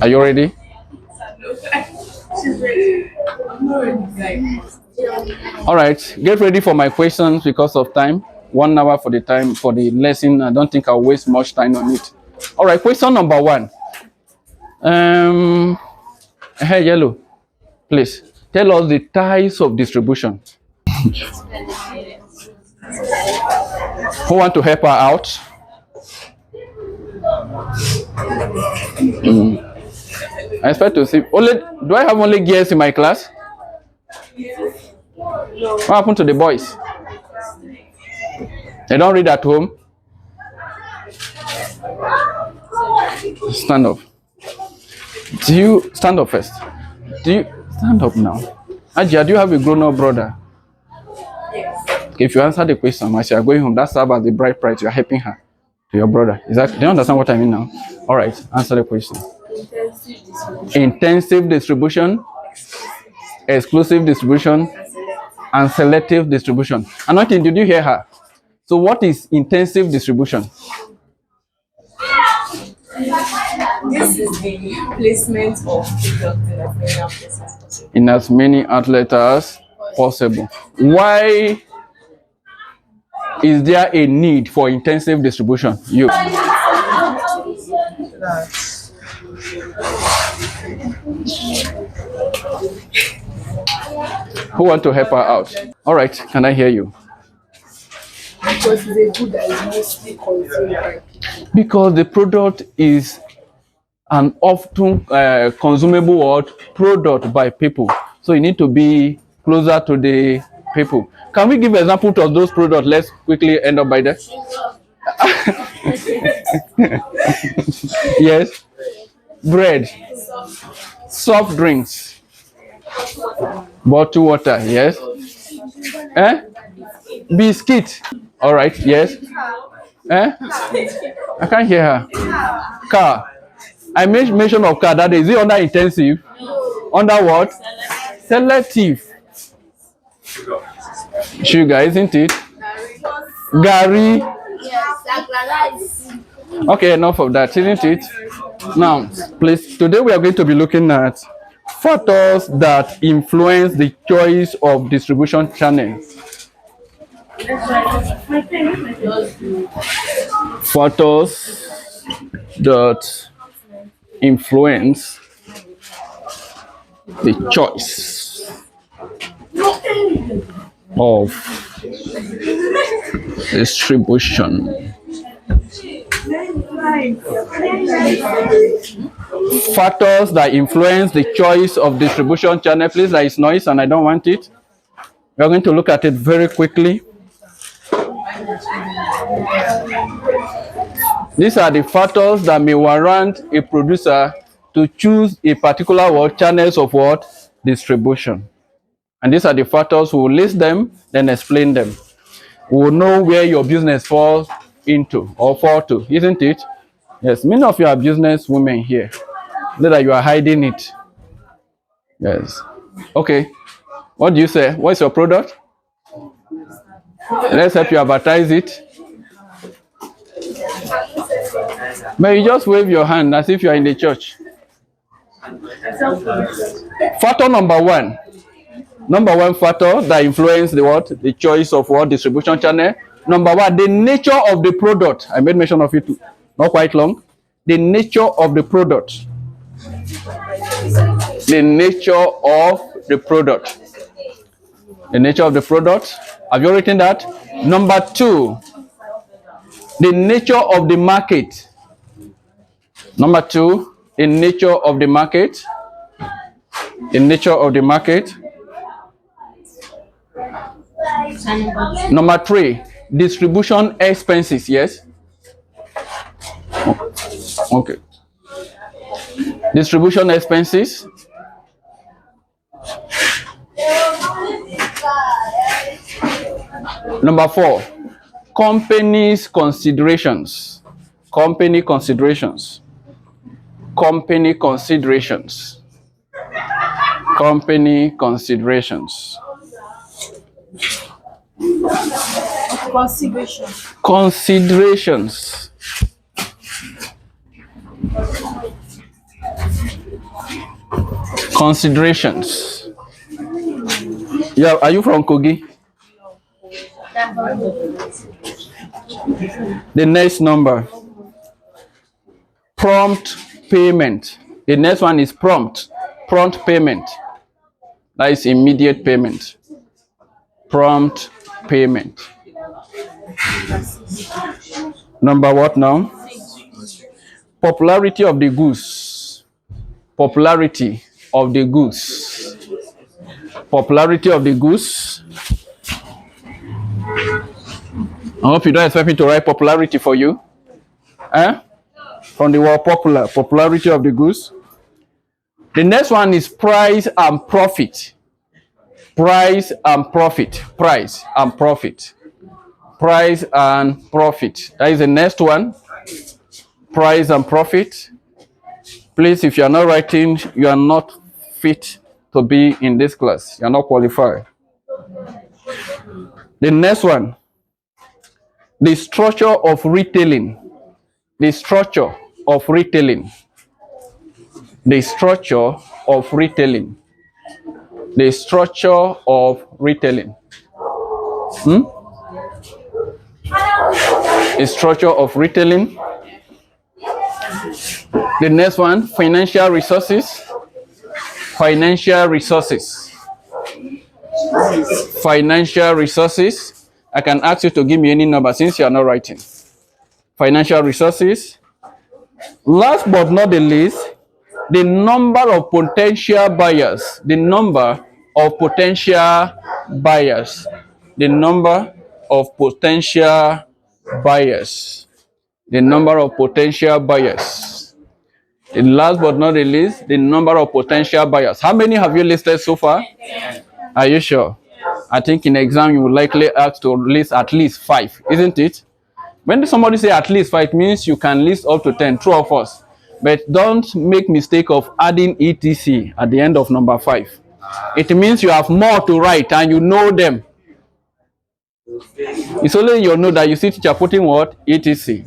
Are you ready? All right, get ready for my questions because of time. 1 hour for the time for the lesson. I don't think I'll waste much time on it. All right, question number 1. Hey, Yellow, please tell us the types of distribution. Who want to help her out? I expect to see. Do I have only girls in my class? What happened to the boys? They don't read at home? Stand up. Do you stand up first? Do you stand up now? Ajia, do you have a grown-up brother? Okay, if you answer the question as you are going home, that serves as the bride price. You are helping her to your brother. Do you understand what I mean now? All right, answer the question. Intensive distribution, exclusive distribution, and selective distribution. Anointing, did you hear her? So what is intensive distribution? This is the placement of product in as many outlets as possible. Why is there a need for intensive distribution? You. Who want to help her out? All right, can I hear you? Because it's a good that is mostly consumed by people. Because the product is an often consumable product by people. So you need to be closer to the people. Can we give an example of those products? Let's quickly end up by that. Yes. Bread. Soft drinks. Bottled water. Yes. Biscuit. All right. Yes. I can't hear her. Car. I made mention of car that day. Is it under intensive? Under what? Selective. Sugar, isn't it? Gary. Okay, enough of that, isn't it? Now, please, today we are going to be looking at factors that influence the choice of distribution channels. Factors that influence the choice of distribution. Factors that influence the choice of distribution channel. Please, there is noise and I don't want it. We are going to look at it very quickly. These are the factors that may warrant a producer to choose a particular channels of distribution. And these are the factors. We will list them, then explain them. We will know where your business falls into or fall to, isn't it? Yes, many of you are business women here. That you are hiding it. Yes. Okay. What do you say? What's your product? Let's help you advertise it. But you just wave your hand as if you are in the church. Factor number 1. Number 1 factor that influences the choice of distribution channel. Number 1, the nature of the product. I made mention of it not quite long. The nature of the product. The nature of the product. The nature of the product. Have you written that? Number 2, the nature of the market. Number 2, the nature of the market. The nature of the market. Number 3, distribution expenses. Yes. Okay. Distribution expenses. Number 4, company's considerations. Company considerations. Company considerations. Company considerations. Considerations. Considerations. Yeah, are you from Kogi? The next number. Prompt payment. The next one is prompt. Prompt payment. That is immediate payment. Prompt payment. Number what now? Popularity of the goods. Popularity of the goods. Popularity of the goods. I hope you don't expect me to write popularity for you. From the word popular. Popularity of the goods. The next one is price and profit. Price and profit. Price and profit. Price and profit. That is the next one. Price and profit. Please, if you are not writing, you are not fit to be in this class. You are not qualified. The next one. The structure of retailing. The structure of retailing. The structure of retailing. The structure of retailing. The structure of retailing. The next one, financial resources. Financial resources. Financial resources. I can ask you to give me any number since you are not writing. Financial resources. Last but not the least, the number of potential buyers. The number of potential buyers. The number of potential buyers. The number of potential buyers. And last but not the least, the number of potential buyers. How many have you listed so far? Are you sure? I think in exam you will likely ask to list at least 5, isn't it? When somebody say at least 5, it means you can list up to 10, true or false. But don't make mistake of adding etc at the end of number 5. It means you have more to write and you know them. It's only in your note that you see teacher putting what? etc.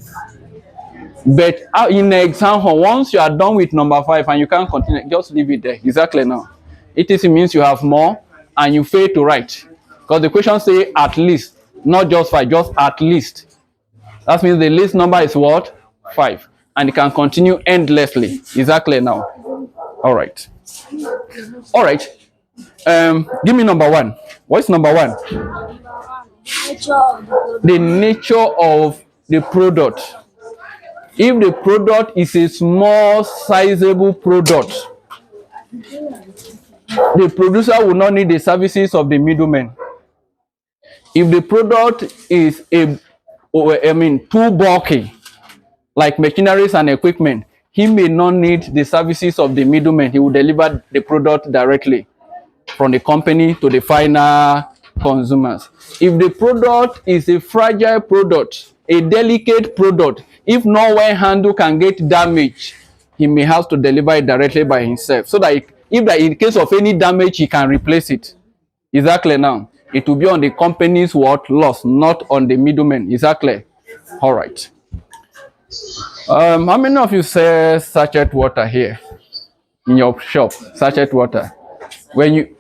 But in the exam hall, once you are done with number 5 and you can't continue, just leave it there. Exactly now. etc means you have more and you fail to write. Because the question say at least, not just 5, just at least. That means the least number is what? 5. And it can continue endlessly. Exactly now. All right. All right. Give me number 1. What's number 1? The nature of the product. If the product is a small, sizable product, the producer will not need the services of the middleman. If the product is too bulky, like machineries and equipment, he may not need the services of the middleman. He will deliver the product directly from the company to the final consumers. If the product is a fragile product, a delicate product, if no one handle can get damaged, he may have to deliver it directly by himself, so that in case of any damage, he can replace it. Exactly now. It will be on the company's what loss, not on the middleman. Exactly. All right. How many of you say sachet water here in your shop? Sachet water. When you,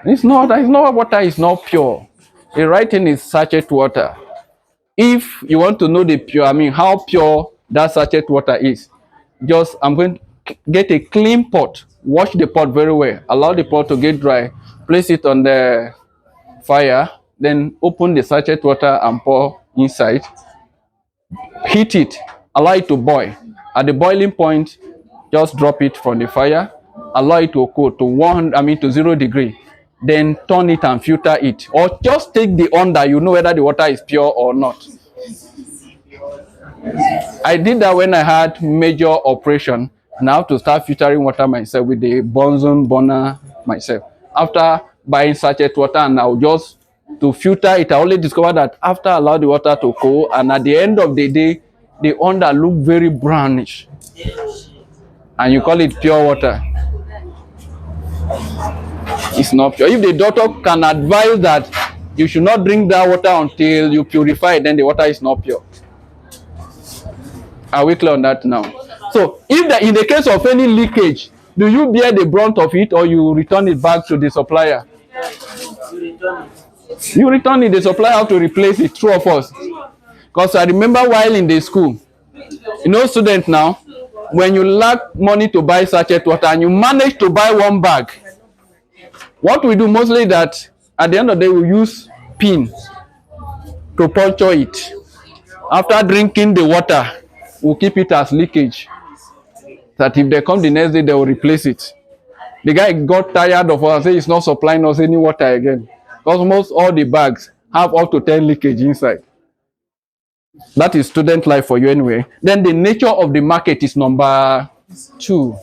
it's not water is not pure. The writing is sachet water. If you want to know the pure, how pure that sachet water is, just I'm going to get a clean pot, wash the pot very well, allow the pot to get dry, place it on the fire, then open the sachet water and pour inside. Heat it, allow it to boil. At the boiling point, just drop it from the fire, allow it to cool to 0 degree. Then turn it and filter it, or just take the under, you know whether the water is pure or not. I did that when I had major operation, and I have to start filtering water myself with the Bunsen burner myself. After buying sachet water, and I'll just to filter it, I only discovered that after I allow the water to cool, and at the end of the day, the under look very brownish, and you call it pure water. It's not pure. If the doctor can advise that you should not drink that water until you purify it, then the water is not pure. Are we clear on that now? So if in the case of any leakage, Do you bear the brunt of it, or you return it back to the supplier? You return it. The supplier have to replace it. True or false? Because I remember while in the school, student now, when you lack money to buy sachet water and you manage to buy one bag, what we do mostly that at the end of the day we use pin to puncture it. After drinking the water, we'll keep it as leakage. That if they come the next day, they will replace it. The guy got tired of us, say he's not supplying us any water again. Because almost all the bags have up to 10 leakage inside. That is student life for you anyway. Then the nature of the market is number 2.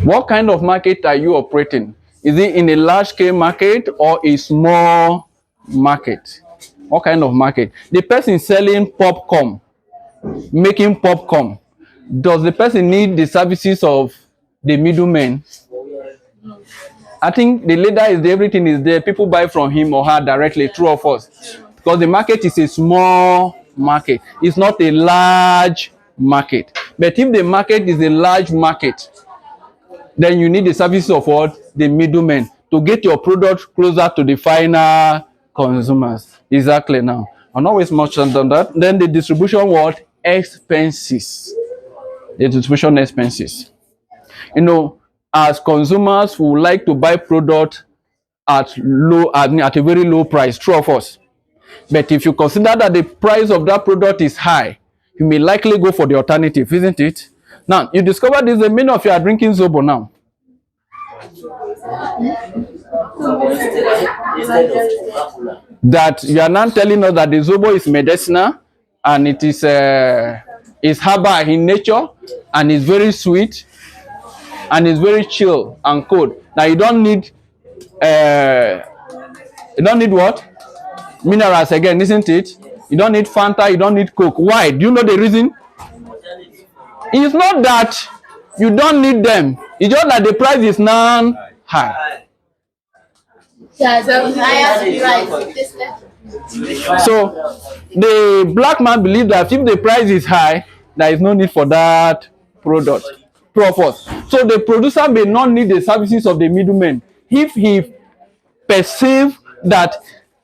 What kind of market are you operating? Is it in a large scale market or a small market? What kind of market? The person selling popcorn, making popcorn, does the person need the services of the middleman? I think the leader is there, everything is there. People buy from him or her directly, true or false? Because the market is a small market. It's not a large market. But if the market is a large market, then you need the services of what? The middlemen to get your product closer to the final consumers. Exactly now. I'll not waste much on that. Then the distribution what? Expenses. The distribution expenses. As consumers who like to buy product at a very low price, true or false? But if you consider that the price of that product is high, you may likely go for the alternative, isn't it? Now, you discover this, many of you are drinking Zobo now. That you are now telling us that the Zobo is medicinal and it is herbal in nature and is very sweet and is very chill and cold. Now you don't need what? Minerals again, isn't it? You don't need Fanta, you don't need Coke. Why? Do you know the reason? It's not that you don't need them. It's just that the price is now high. So the black man believes that if the price is high, there is no need for that product. So the producer may not need the services of the middleman if he perceives that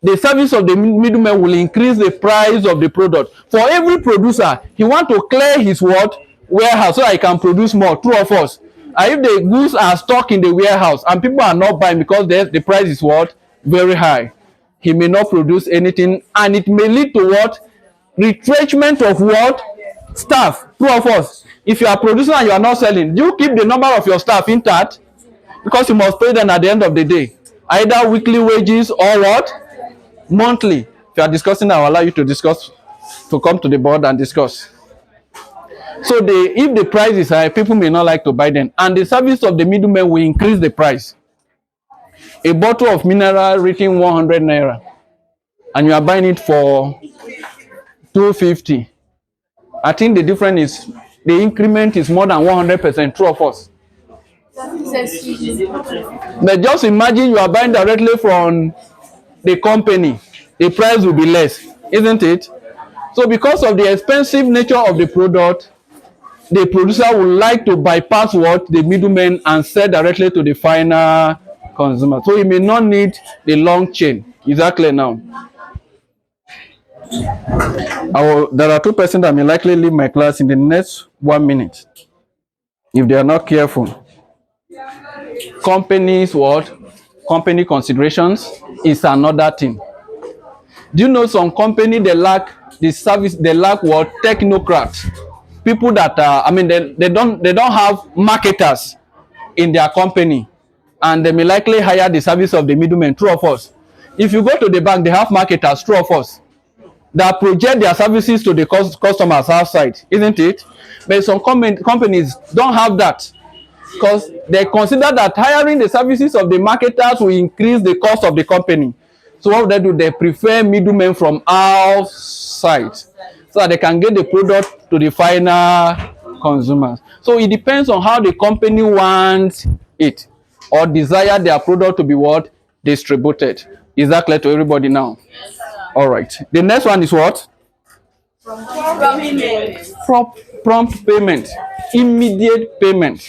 the service of the middleman will increase the price of the product. For every producer, he wants to clear his warehouse so that he can produce more. True or false? And if the goods are stuck in the warehouse and people are not buying because the price is very high, he may not produce anything, and it may lead to retrenchment of staff. True or false? If you are producing and you are not selling, do you keep the number of your staff intact? Because you must pay them at the end of the day, either weekly wages or monthly. If you are discussing, I will allow you to come to the board and discuss. So if the price is high, people may not like to buy them, and the service of the middleman will increase the price. A bottle of mineral rating 100 naira, and you are buying it for 250. I think the difference is the increment is more than 100%. True or false? But just imagine you are buying directly from the company, the price will be less, isn't it? So because of the expensive nature of the product, the producer would like to bypass the middleman and sell directly to the final consumer. So he may not need the long chain. Exactly now. There are 2 persons that may likely leave my class in the next 1 minute if they are not careful. Company considerations is another thing. Do you know some company they lack the service, they lack technocrats, people that they don't have marketers in their company, and they may likely hire the service of the middleman. True or false? If you go to the bank, they have marketers. True or false? That project their services to the customers outside, isn't it? But some companies don't have that, because they consider that hiring the services of the marketers will increase the cost of the company. So what they do? They prefer middlemen from outside so that they can get the product to the final consumers. So it depends on how the company wants it or desire their product to be distributed. Is that clear to everybody now? All right. The next one is what? Prompt payment. Immediate payment.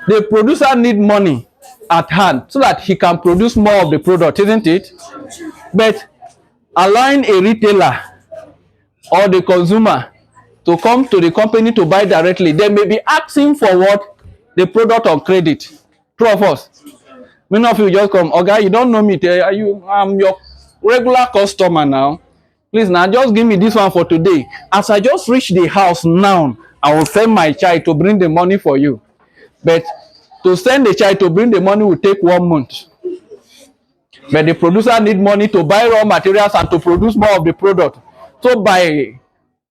The producer need money at hand so that he can produce more of the product, isn't it? But allowing a retailer or the consumer to come to the company to buy directly, they may be asking for what? The product on credit. True of us. Many of you just come, okay, you don't know me, I'm your regular customer now. Please now just give me this one for today. As I just reach the house now, I will send my child to bring the money for you. But to send the child to bring the money will take 1 month. But the producer need money to buy raw materials and to produce more of the product. So by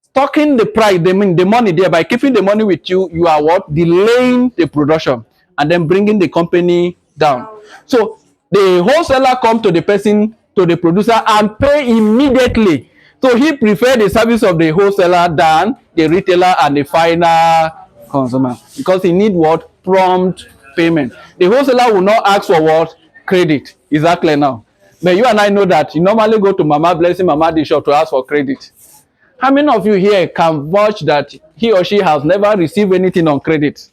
stocking the price, they mean the money there, by keeping the money with you, you are what? Delaying the production and then bringing the company down. So the wholesaler come to the person, to the producer, and pay immediately. So he prefer the service of the wholesaler than the retailer and the final consumer, because he need what? Prompt payment. The wholesaler will not ask for what? Credit. Exactly now. But you and I know that you normally go to Mama Blessing, Mama D shop to ask for credit. How many of you here can vouch that he or she has never received anything on credit?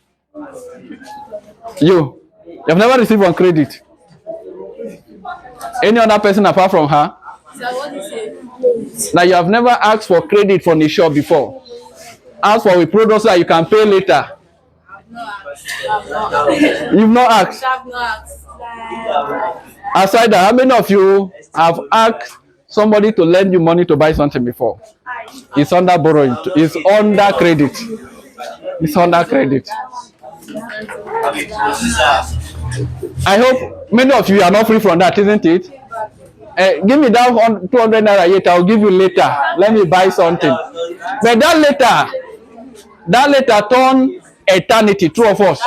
You have never received on credit. Any other person apart from her? Now you have never asked for credit from the shop before. Ask for a product so that you can pay later. You've not asked. Aside that, how many of you have asked somebody to lend you money to buy something before? It's under borrowing. It's under credit. It's under credit. I hope many of you are not free from that, isn't it? Give me that 200 naira yet, I'll give you later. Let me buy something. But that later turn eternity, true of us.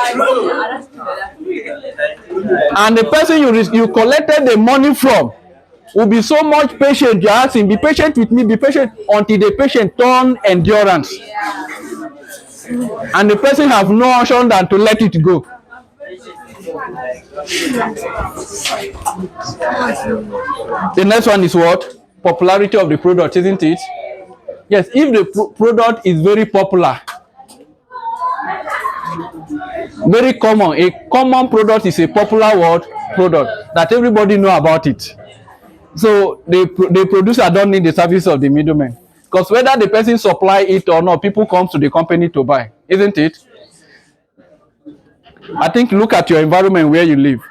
And the person you collected the money from will be so much patient. You're asking, be patient with me, be patient, until the patient turn endurance. And the person have no option than to let it go. The next one is what? Popularity of the product, isn't it? Yes, if the product is very popular, very common, a common product is a popular word product that everybody know about it. So the producer don't need the service of the middleman, because whether the person supply it or not, people come to the company to buy, isn't it? I think look at your environment where you live.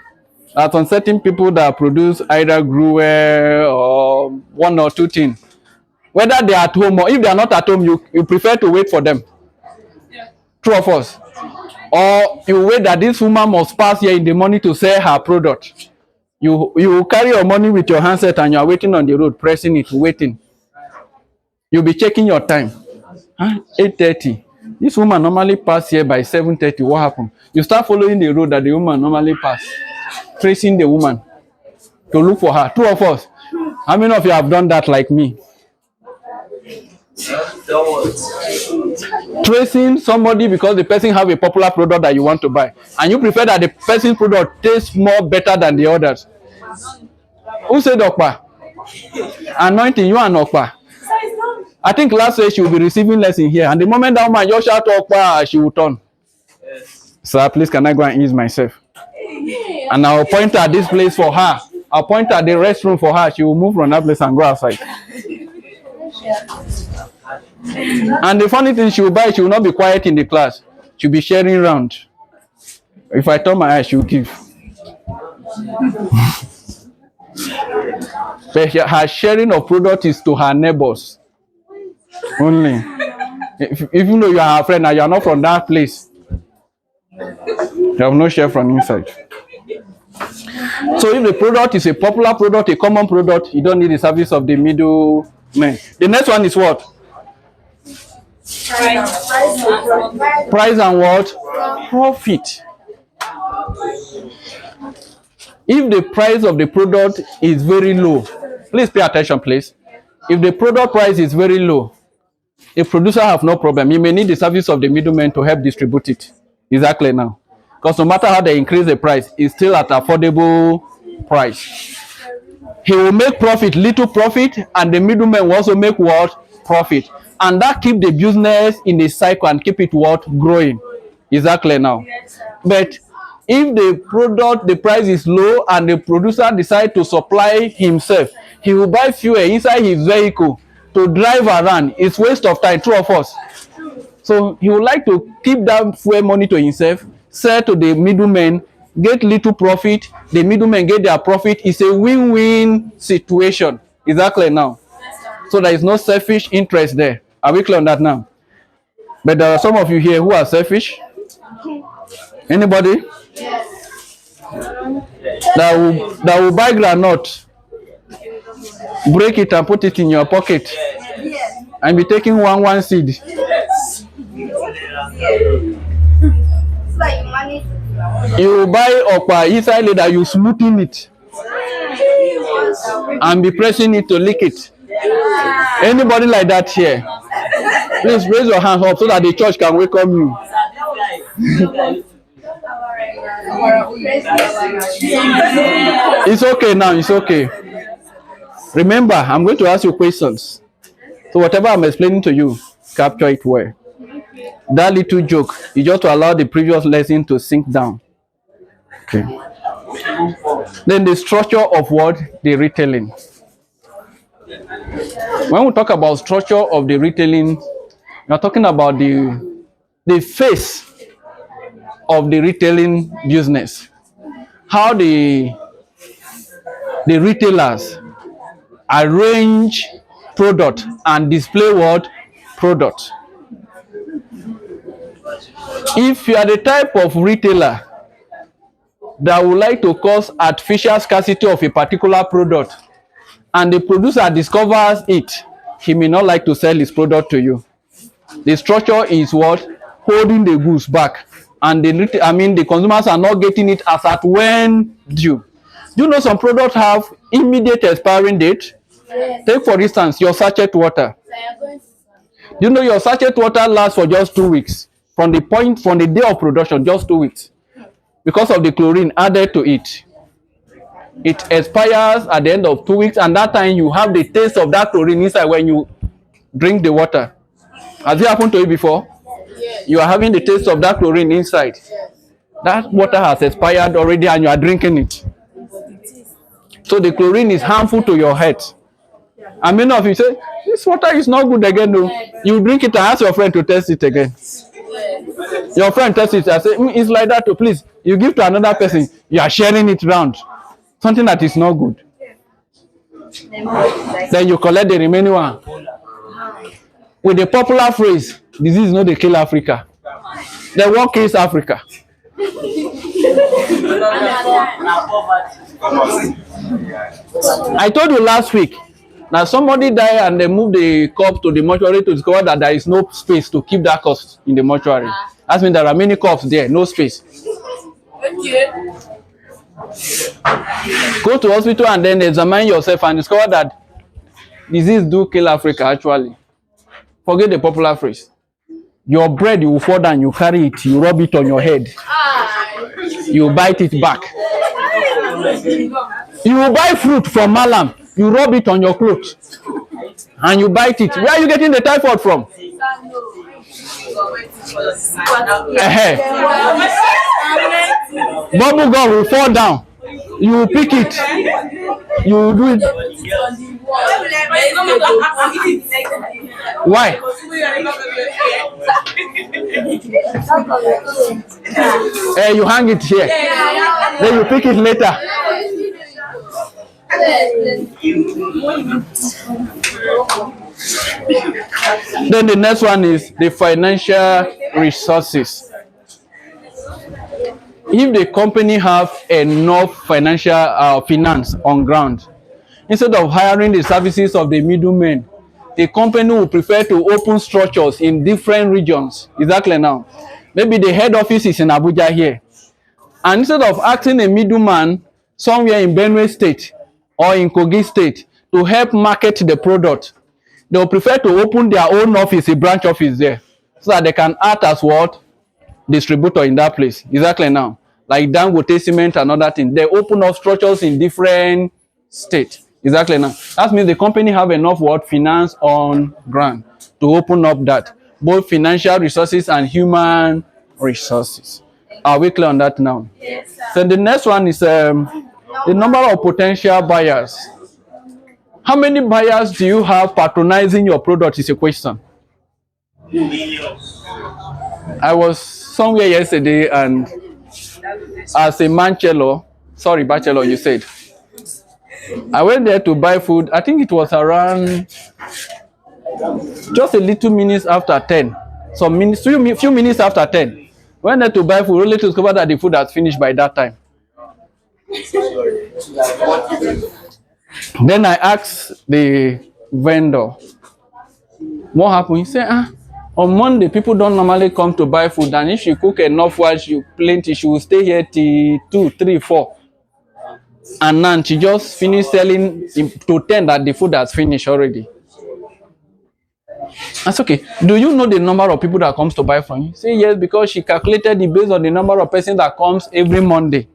There are some certain people that produce either brewer or one or two things. Whether they are at home or if they are not at home, you prefer to wait for them. True of us. Or you wait that this woman must pass here in the morning to sell her product. You carry your money with your handset and you are waiting on the road, pressing it, waiting. You'll be checking your time. 8:30. This woman normally pass here by 7:30. What happened? You start following the road that the woman normally pass, tracing the woman to look for her. Two of us. How many of you have done that like me? Tracing somebody because the person have a popular product that you want to buy, and you prefer that the person's product tastes more better than the others. Who said Okpa? Anointing, you and Okpa. I think last year she will be receiving lesson here, and the moment that woman just shout Okpa, she will turn. Sir, please can I go and ease myself? And I'll point at this place for her. I'll point at the restroom for her. She will move from that place and go outside. And the funny thing, she will buy, she will not be quiet in the class. She'll be sharing around. If I turn my eyes, she will give. But her sharing of product is to her neighbors only. Even though you are her friend and you are not from that place, you have no share from inside. So if the product is a popular product, a common product, you don't need the service of the middleman. The next one is what? Price and what? Profit. If the price of the product is very low, please pay attention, please. If the product price is very low, a producer have no problem. He may need the service of the middleman to help distribute it. Exactly now. Because no matter how they increase the price, it's still at affordable price. He will make profit, little profit, and the middleman will also make what? Profit. And that keep the business in a cycle and keep it what? Growing. Exactly now. But If the price is low and the producer decide to supply himself, he will buy fuel inside his vehicle to drive around. It's waste of time, true of us. So he would like to keep that fuel money to himself, sell to the middlemen, get little profit, the middlemen get their profit. It's a win-win situation. Is that clear now? So there is no selfish interest there. Are we clear on that now? But there are some of you here who are selfish. Anybody? That will buy granite, break it and put it in your pocket, and be taking one seed. You buy okpa inside leather, you smoothing it and be pressing it to lick it. Anybody like that here? Please raise your hand up so that the church can welcome you. It's okay now, it's okay. Remember, I'm going to ask you questions. So whatever I'm explaining to you, capture it well. That little joke is just to allow the previous lesson to sink down. Okay. Then the structure of what? The retailing. When we talk about structure of the retailing, we are talking about the face of the retailing business. How the retailers arrange product and display what? Product. If you are the type of retailer that would like to cause artificial scarcity of a particular product and the producer discovers it, he may not like to sell his product to you. The structure is what? Holding the goods back, and the consumers are not getting it as at when due. Do you know some products have immediate expiring date? Yes. Take for instance your sachet water. You know your sachet water lasts for just 2 weeks from the day of production, just 2 weeks, because of the chlorine added to it. It expires at the end of 2 weeks, and that time you have the taste of that chlorine inside when you drink the water. Has it happened to you before? Yes. You are having the taste of that chlorine inside. Yes. That water has expired already and you are drinking it. So the chlorine is harmful to your health. And many of you say, this water is not good again. No. You drink it and ask your friend to test it again. Your friend tests it and say, it's like that too. Please, you give to another person, you are sharing it around. Something that is not good. Then you collect the remaining one. With the popular phrase, disease no dey kill Africa. The what kills Africa? I told you last week that somebody died and they moved the corpse to the mortuary to discover that there is no space to keep that corpse in the mortuary. That means there are many corpses there, no space. Go to hospital and then examine yourself and discover that disease do kill Africa actually. Forget the popular phrase. Your bread, you will fall down, you carry it, you rub it on your head. You bite it back. You will buy fruit from Malam, you rub it on your clothes. And you bite it. Where are you getting the typhoid from? Bubble gum will fall down. You will pick it. You will do it. Why? You hang it here. Then you pick it later. Then the next one is the financial resources. If the company have enough financial finance on ground, instead of hiring the services of the middlemen, the company will prefer to open structures in different regions. Exactly now. Maybe the head office is in Abuja here. And instead of asking a middleman somewhere in Benue State or in Kogi State to help market the product, they will prefer to open their own office, a branch office there, so that they can act as what? Distributor in that place. Exactly now. Like Dangote Cement and other things. They open up structures in different states. Exactly now. That means the company have enough what? Finance on ground to open up that. Both financial resources and human resources. Are we clear on that now? Yes, sir. So the next one is the number of potential buyers. How many buyers do you have patronizing your product is a question. I was somewhere yesterday and as a bachelor, you said, I went there to buy food. I think it was around just a little minutes after 10. Some minutes, few minutes after 10. Went there to buy food, only to discover that the food has finished by that time. Then I asked the vendor, what happened? He said, on Monday, people don't normally come to buy food, and if you cook enough while you plenty, she will stay here till 2, 3, 4. And now she just finished selling to 10 that the food has finished already. That's okay. Do you know the number of people that comes to buy from you? Say yes, because she calculated it based on the number of persons that comes every Monday.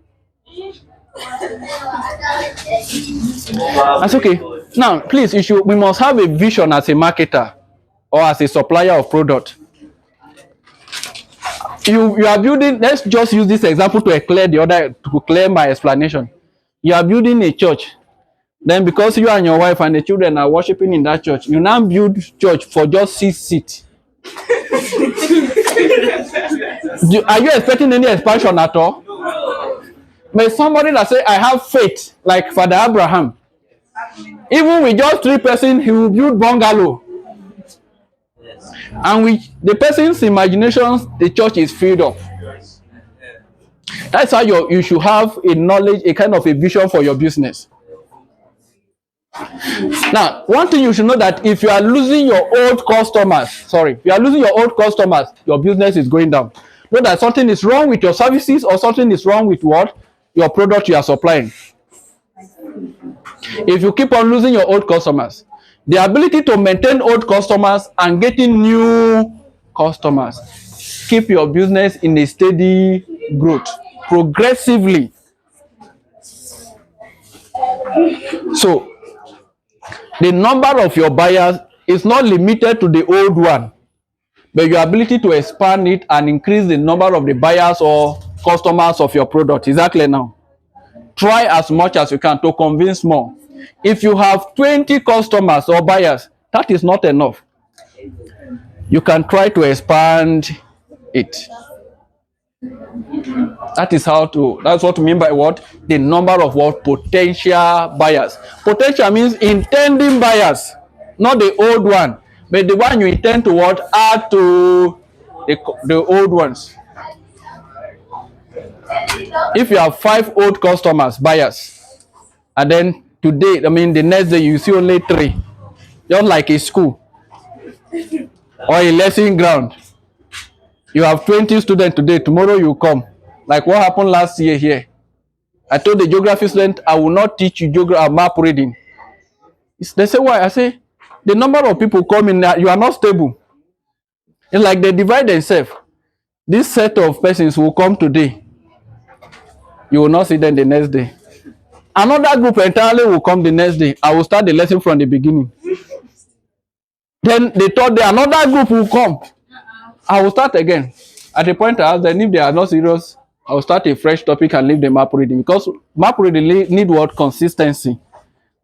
That's okay. Now, please, we must have a vision as a marketer or as a supplier of product. You are building, let's just use this example to clear my explanation. You are building a church. Then because you and your wife and the children are worshiping in that church, you now build church for just 6 seats. Are you expecting any expansion at all? But somebody that say, I have faith, like Father Abraham, even with just 3 persons, he will build bungalow. And with the person's imaginations, the church is filled up. That's how you should have a knowledge, a kind of a vision for your business. Now, one thing you should know that if you are losing your old customers, your business is going down. Know that something is wrong with your services or something is wrong with what? Your product you are supplying. If you keep on losing your old customers, the ability to maintain old customers and getting new customers, keep your business in a steady growth, progressively. So, the number of your buyers is not limited to the old one, but your ability to expand it and increase the number of the buyers or customers of your product. Is that clear now? Try as much as you can to convince more. If you have 20 customers or buyers, that is not enough. You can try to expand it. That's what we mean by what? The number of what? Potential buyers. Potential means intending buyers, not the old one, but the one you intend to what? Add to the old ones. If you have 5 old customers, buyers, and then today, the next day you see only 3, just like a school or a lesson ground. You have 20 students today, tomorrow you come. Like what happened last year here. I told the geography student, I will not teach you map reading. They say, why? I say, the number of people coming, you are not stable. It's like they divide themselves. This set of persons will come today. You will not see them the next day. Another group entirely will come the next day. I will start the lesson from the beginning. Then the third day, another group will come. I will start again. At the point I ask them, if they are not serious, I will start a fresh topic and leave the map reading. Because map reading need what? Consistency.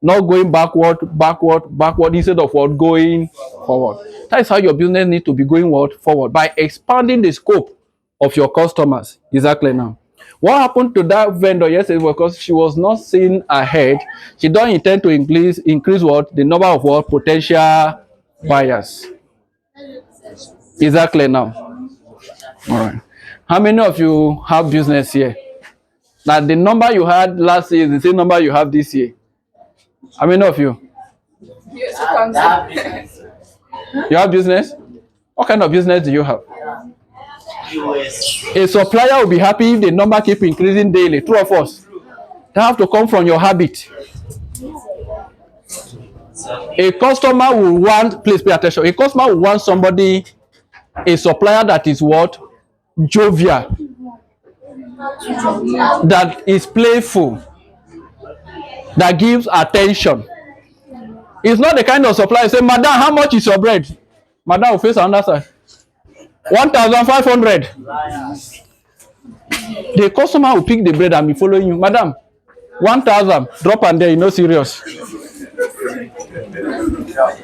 Not going backward instead of what? Going forward. That is how your business needs to be going what? Forward. By expanding the scope of your customers. Exactly now. What happened to that vendor yesterday? Because she was not seeing ahead. She don't intend to increase what? The number of what? Potential buyers. Exactly now. All right. How many of you have business here? Now the number you had last year is the same number you have this year. How many of you? Yes, you have business? What kind of business do you have? A supplier will be happy if the number keep increasing daily. True of us. That have to come from your habit. A customer will want, please pay attention, a customer will want somebody, a supplier that is what? Jovial. That is playful. That gives attention. It's not the kind of supplier say, Madam, how much is your bread? Madam will face another side. 1,500. The customer will pick the bread and be following you. Madam, 1,000, drop and there, you know, serious.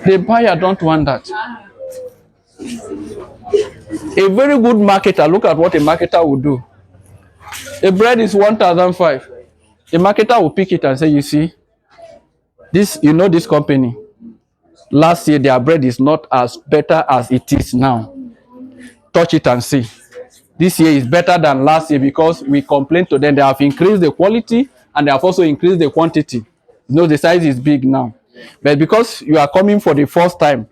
The buyer don't want that. A very good marketer, look at what a marketer will do. A bread is 1,005. The marketer will pick it and say, you see, this, you know, this company, last year their bread is not as better as it is now. Touch it and see. This year is better than last year because we complained to them. They have increased the quality and they have also increased the quantity. You know, the size is big now. But because you are coming for the first time,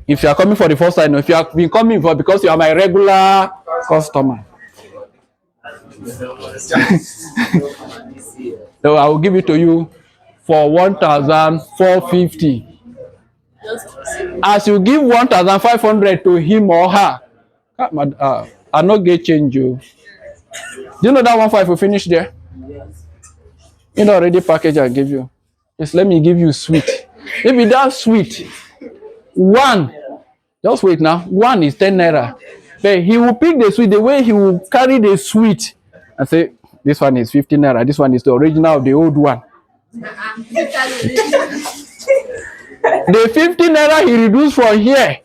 if you are coming for the first time, if you have been coming for because you are my regular customer, so I will give it to you for 1,450. As you give 1,500 to him or her, I not get change you. Do you know that 1,500 will finish there? You know already package I give you. Just let me give you sweet. Maybe that sweet. One, just wait now. One is 10 naira. But he will pick the sweet the way he will carry the sweet and say, this one is 15 naira. This one is the original of the old one. The 50 naira he reduced from here,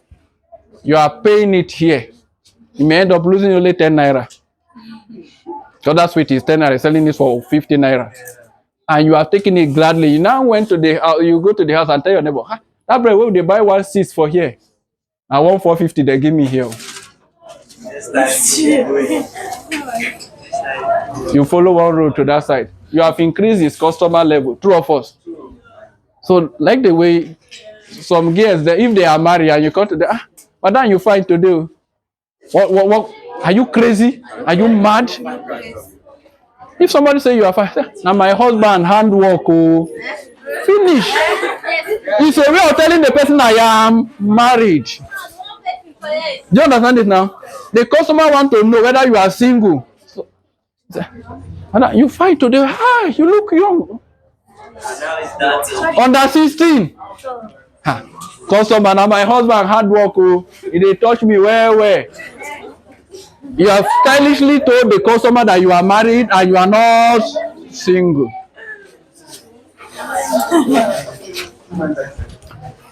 you are paying it here. You may end up losing only 10 naira. So that sweet is 10 naira, selling this for 50 naira. And you are taking it gladly. You now went to the house, you go to the house and tell your neighbor, that bread, where they buy 1.6 for here? And 1.450 they give me here. You follow one road to that side. You have increased his customer level, true of us. So like the way some girls, if they are married and you come to them, madam, you find to do. What? Are you crazy? Are you mad? If somebody say you are fine, now my husband handwork, oh, finish. It's a way of telling the person I am married. Do you understand it now? The customer want to know whether you are single. So, you fight today. You look young. Under 16. Customer, now my husband hard work. Oh, they touch me well. You have stylishly told the customer that you are married and you are not single.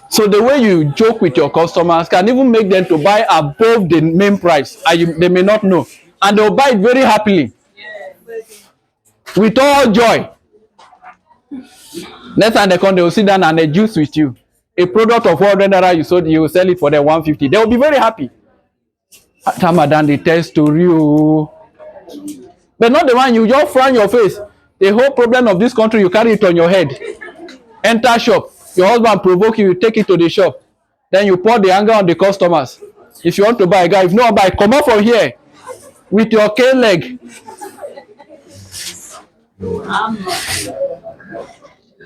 So the way you joke with your customers can even make them to buy above the main price. And they may not know. And they'll buy it very happily. With all joy. Next time they come, they will sit down and they juice with you. A product of 400 naira you sold, you will sell it for the 150. They will be very happy. After madam, they tell story. But not the one you just frown your face. The whole problem of this country, you carry it on your head. Enter shop. Your husband provoke you, you take it to the shop. Then you pour the anger on the customers. If you want to buy a guy, if no one buy, come out from here with your cane leg.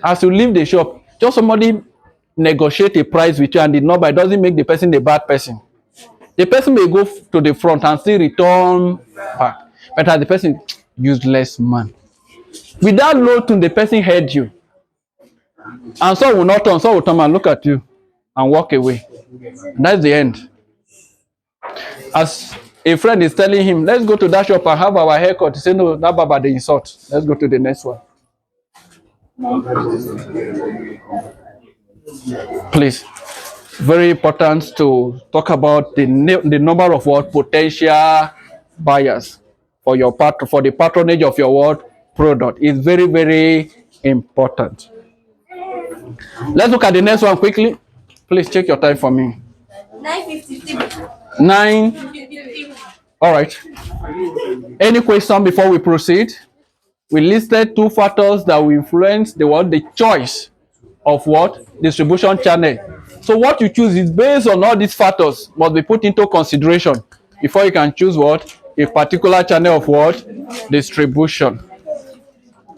As you leave the shop, just somebody negotiate a price with you and did not buy, doesn't make the person a bad person. The person may go to the front and still return back. But as the person, useless man. With that low tone, the person heard you. And some will not turn, some will turn and look at you and walk away. And that's the end. As a friend is telling him, let's go to that shop and have our haircut. He said, no, that baba the insult. Let's go to the next one. Please. Very important to talk about the number of potential buyers for your for the patronage of your product. It's very, very important. Let's look at the next one quickly. Please check your time for me. 9:53. 9. All right. Any question before we proceed? We listed 2 factors that will influence the choice of distribution channel. So what you choose is based on all these factors must be put into consideration before you can choose a particular channel of distribution.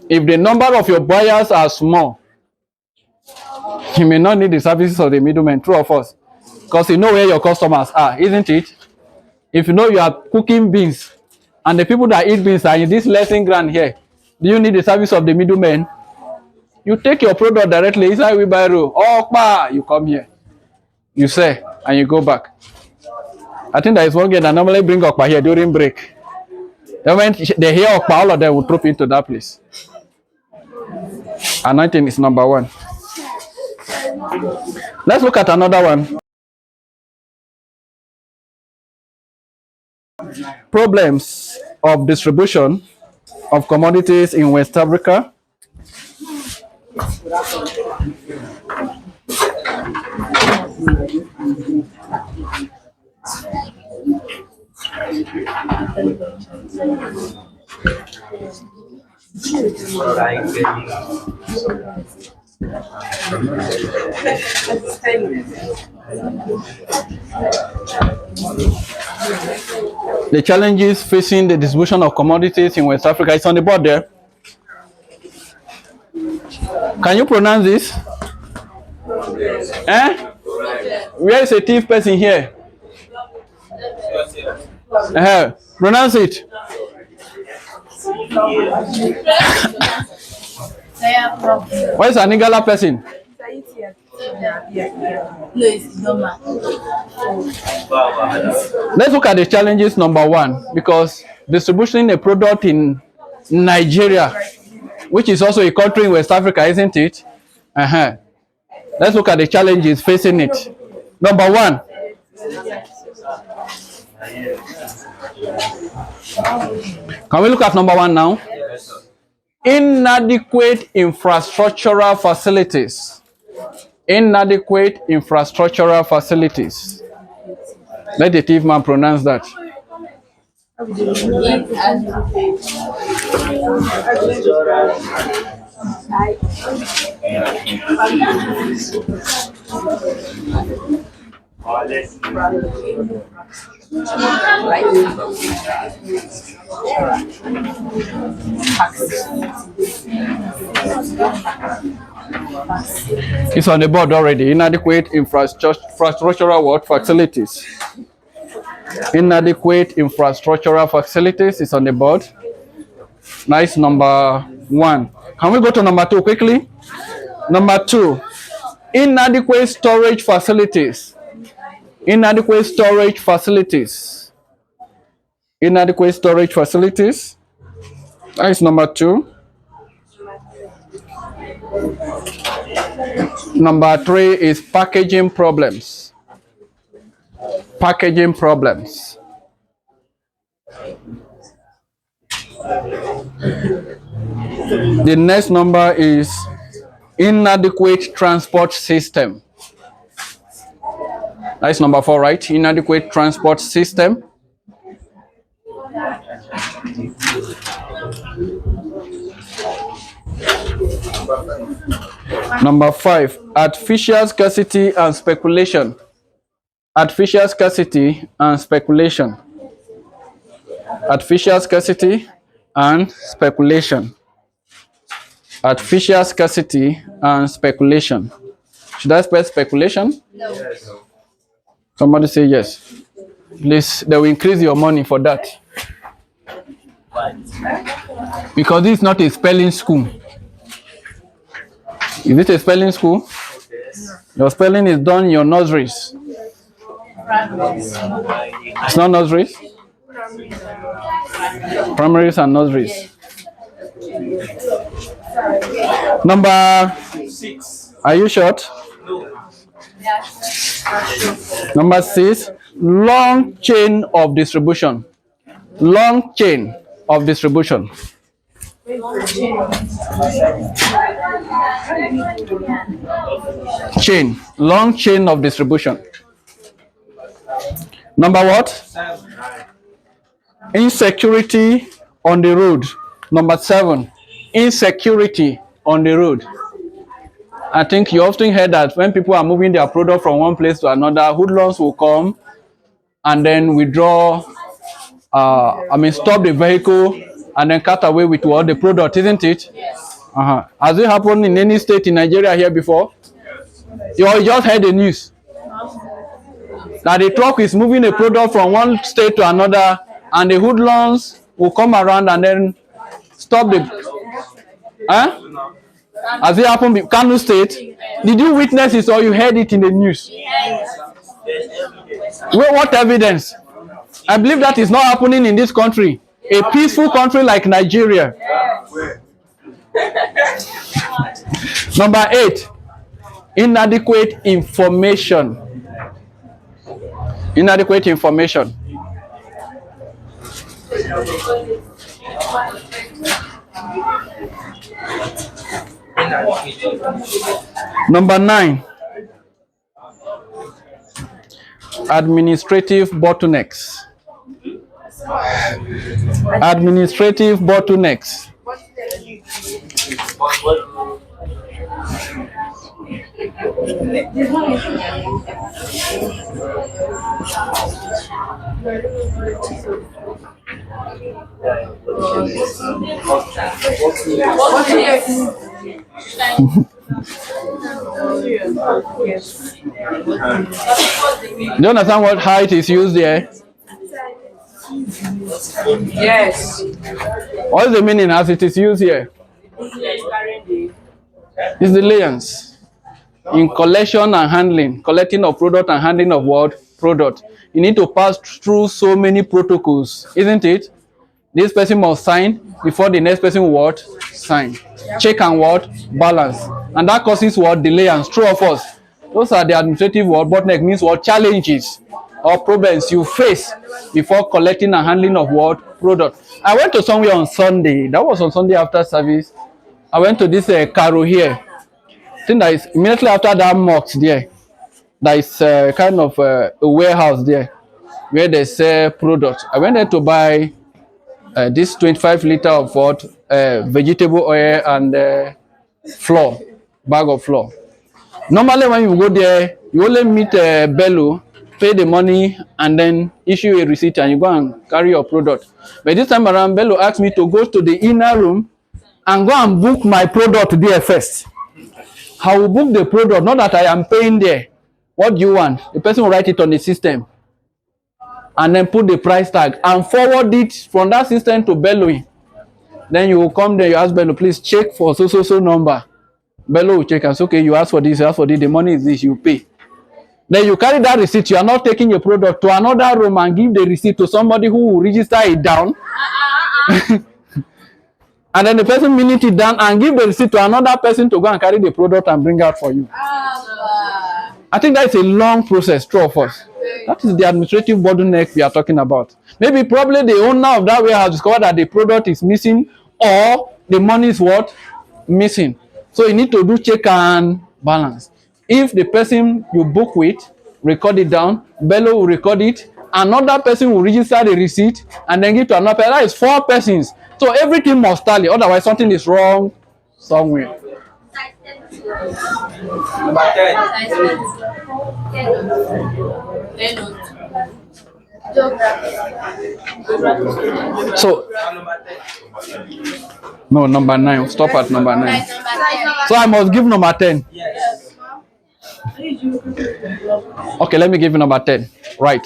If the number of your buyers are small, you may not need the services of the middleman, true of us, because you know where your customers are, isn't it? If you know you are cooking beans and the people that eat beans are in this lesson ground here, do you need the service of the middleman? You take your product directly inside wheelbarrow. You come here. You say, and you go back. I think there is one girl that normally bring okpa here during break. Then when they hear of all of them will drop into that place. Anointing is number one. Let's look at another one. Problems of distribution of commodities in West Africa. The challenges facing the distribution of commodities in West Africa is on the board there. Can you pronounce this? Eh? Where is a thief person here? Pronounce it. Where is an Igala person? Let's look at the challenges number one, because distributing a product in Nigeria, which is also a country in West Africa, isn't it? Let's look at the challenges facing it. Number one. Can we look at number one now? Inadequate infrastructural facilities. Inadequate infrastructural facilities. Let the thief man pronounce that. It's on the board already. Inadequate infrastructural what? Facilities. Inadequate infrastructural facilities is on the board. Nice, number one. Can we go to number two quickly? Number two, inadequate storage facilities. Inadequate storage facilities. Inadequate storage facilities. That is number two. Number three is packaging problems. Packaging problems. The next number is inadequate transport system. That's number four, right? Inadequate transport system. Number five, artificial scarcity and speculation. Artificial scarcity and speculation. Artificial scarcity and speculation. Artificial scarcity and speculation. Should I spell speculation? No. Somebody say yes. Please, they will increase your money for that. Because this is not a spelling school. Is it a spelling school? Your spelling is done in your nurseries. It's not nurseries? Primaries and nurseries. Number 6. Are you short? Number 6. Long chain of distribution. Long chain of distribution. Chain. Long chain of distribution. Number what? Insecurity on the road. Number 7. Insecurity on the road. I think you often heard that when people are moving their product from one place to another, hoodlums will come and then withdraw, stop the vehicle and then cut away with all the product, isn't it? Yes. Has it happened in any state in Nigeria here before? You just heard the news that the truck is moving a product from one state to another and the hoodlums will come around and then stop the... Has it happened in Kano State? Did you witness it or you heard it in the news? Yes. What evidence? I believe that is not happening in this country. A peaceful country like Nigeria. Number 8, inadequate information. Inadequate information. Number 9, administrative bottlenecks. Administrative bottlenecks. Do you understand what how it is used there? Yes. What is the meaning as it is used here? It's the layers in collection and handling, collecting of product and handling of what product. You need to pass through so many protocols, isn't it? This person must sign before the next person what sign. Check and what balance, and that causes what delay and true of us. Those are the administrative what bottleneck means what challenges or problems you face before collecting and handling of what product. I went to somewhere on Sunday. That was on Sunday after service. I went to this Caro here. I think that is immediately after that mosque there. There is kind of a warehouse there where they sell products. I went there to buy this 25 liter of what vegetable oil and flour, bag of flour. Normally when you go there, you only meet Bello, pay the money, and then issue a receipt and you go and carry your product. But this time around, Bello asked me to go to the inner room and go and book my product there first. I will book the product, not that I am paying there. What do you want? The person will write it on the system and then put the price tag and forward it from that system to Bello. Then you will come there, you ask Bello, please check for so number. Bello will check and say, okay, you ask for this, the money is this, you pay. Then you carry that receipt. You are not taking your product to another room and give the receipt to somebody who will register it down. And then the person minute it down and give the receipt to another person to go and carry the product and bring out for you. I think that is a long process, true of us. That is the administrative bottleneck we are talking about. Maybe probably the owner of that warehouse discovered that the product is missing or the money is what? Missing. So you need to do check and balance. If the person you book with, record it down, Bello will record it, another person will register the receipt and then give to another person. That is 4 persons. So everything must tally, otherwise something is wrong somewhere. Number 10. So, no, number 9. Stop at number 9. So I must give number 10. Yes. Okay, let me give you number 10. Right.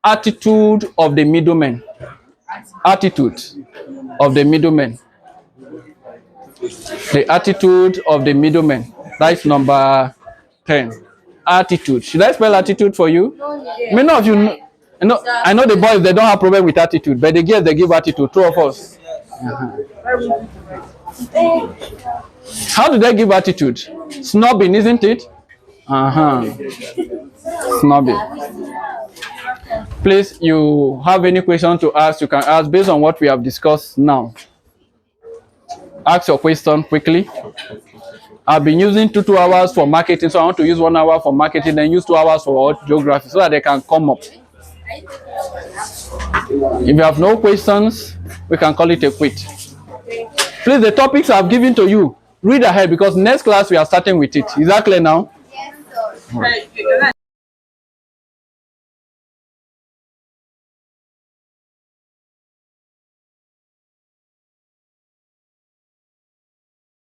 Attitude of the middleman. Attitude of the middleman. The attitude of the middleman. That's number 10. Attitude. Should I spell attitude for you? Many of you know, I know the boys, they don't have problem with attitude, but the girls, they give attitude. True of us. How do they give attitude? Snobbing, isn't it? Snobbing. Please, you have any question to ask, you can ask based on what we have discussed now. Ask your question quickly. I've been using 2 hours for marketing, so I want to use 1 hour for marketing, then use 2 hours for geography so that they can come up. If you have no questions, we can call it a quit. Please, the topics I've given to you, read ahead because next class we are starting with it. Is that clear now? Yes, sir.